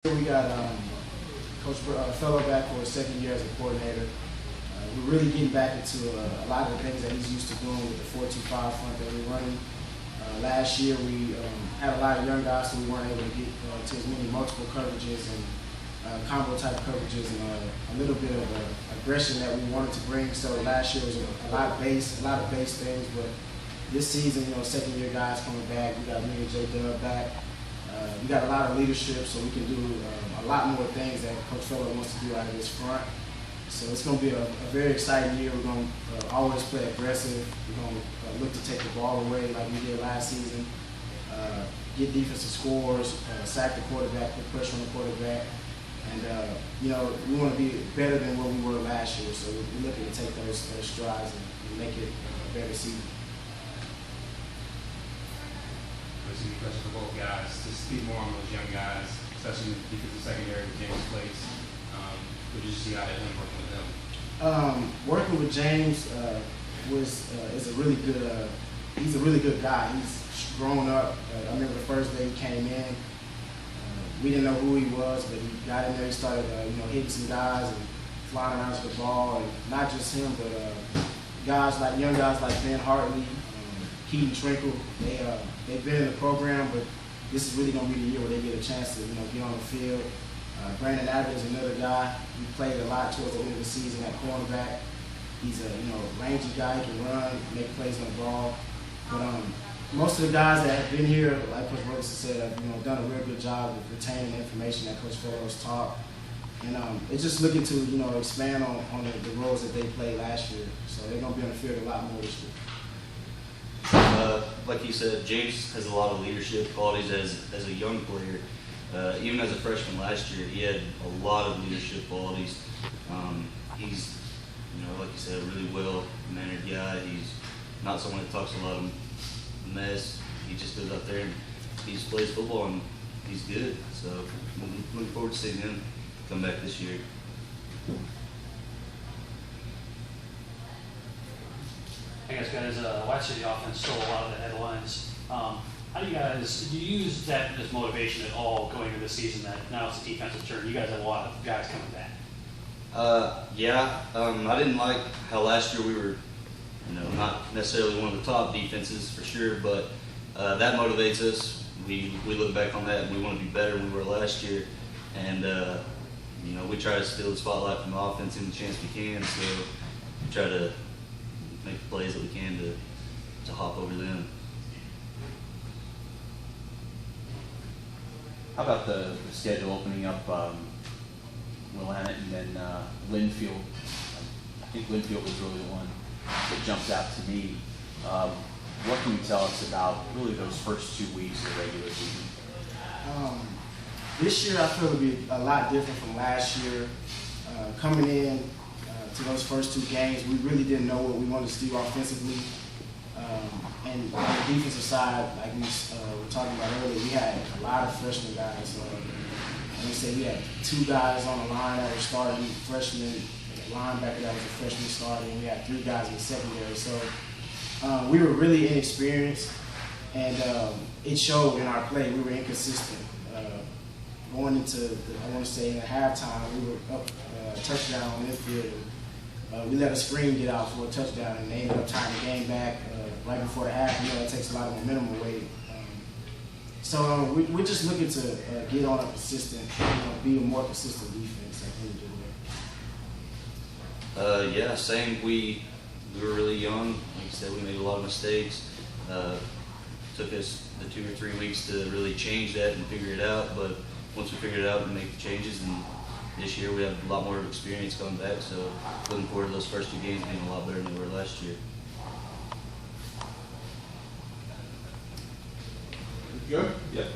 We got Coach Fellow back for his second year as a coordinator. We're really getting back into a lot of the things that he's used to doing with the 4-2-5 front that we're running. Last year we had a lot of young guys, so we weren't able to get to as many multiple coverages and combo type coverages and a little bit of aggression that we wanted to bring. So last year was a lot of base things, but this season, second year guys coming back. We got me and J Dub back. We got a lot of leadership, so we can do a lot more things that Coach Fellow wants to do out of this front. So it's going to be a very exciting year. We're going to always play aggressive. We're going to look to take the ball away like we did last season, get defensive scores, sack the quarterback, put pressure on the quarterback. And, we want to be better than what we were last year. So we're looking to take those strides and make it a better season. There's a question for both guys. To speak more on those young guys, especially in the defensive secondary with James Place. Would you see how that went working with them? Working with James is a really good. He's a really good guy. He's grown up. I remember the first day he came in. We didn't know who he was, but he got in there. He started, hitting some guys and flying around with the ball, and not just him, but young guys like Ben Hartley, Keaton Trinkle. They've been in the program, but this is really going to be the year where they get a chance to, get on the field. Brandon Abbott is another guy. He played a lot towards the end of the season at cornerback. He's a, rangy guy. He can run, make plays on the ball. But most of the guys that have been here, like Coach Ferguson said, have done a real good job of retaining the information that Coach Fellow has taught. And it's just looking to, expand on the roles that they played last year. So they're going to be on the field a lot more this year. Like you said, James has a lot of leadership qualities as a young player. Even as a freshman last year, he had a lot of leadership qualities. He's, like you said, a really well-mannered guy. He's not someone that talks a lot of mess. He just goes out there and he just plays football and he's good. So I'm looking forward to seeing him come back this year. I guess, guys, last year the offense stole a lot of the headlines. How do you use that as motivation at all going into the season that now it's a defensive turn? You guys have a lot of guys coming back. I didn't like how last year we were, not necessarily one of the top defenses for sure, but that motivates us. We look back on that and we want to be better than we were last year. And, we try to steal the spotlight from the offense any chance we can, so we try to make the plays that we can to hop over them. How about the schedule opening up Willamette and then Linfield? I think Linfield was really the one that jumped out to me. What can you tell us about really those first 2 weeks of the regular season? This year I feel it'll be a lot different from last year. Coming in to those first 2 games, we really didn't know what we wanted to do offensively. And on the defensive side, like we were talking about earlier, we had a lot of freshman guys. Let me say we had 2 guys on the line that were starting, freshmen, a linebacker that was a freshman starting, and we had 3 guys in the secondary. So we were really inexperienced, and it showed in our play. We were inconsistent. Going into, I want to say, in the halftime, we were up a touchdown on Linfield. We let a screen get out for a touchdown, and they ended up tying the game back right before the half. It takes a lot of momentum away. So we're just looking to get on a consistent, be a more consistent defense. I think we do. Same. We were really young. Like you said, we made a lot of mistakes. Took us the 2 or 3 weeks to really change that and figure it out. But once we figured it out and make the changes, and this year we have a lot more experience coming back. So looking forward to those first 2 games being a lot better than they were last year. Good? Yep.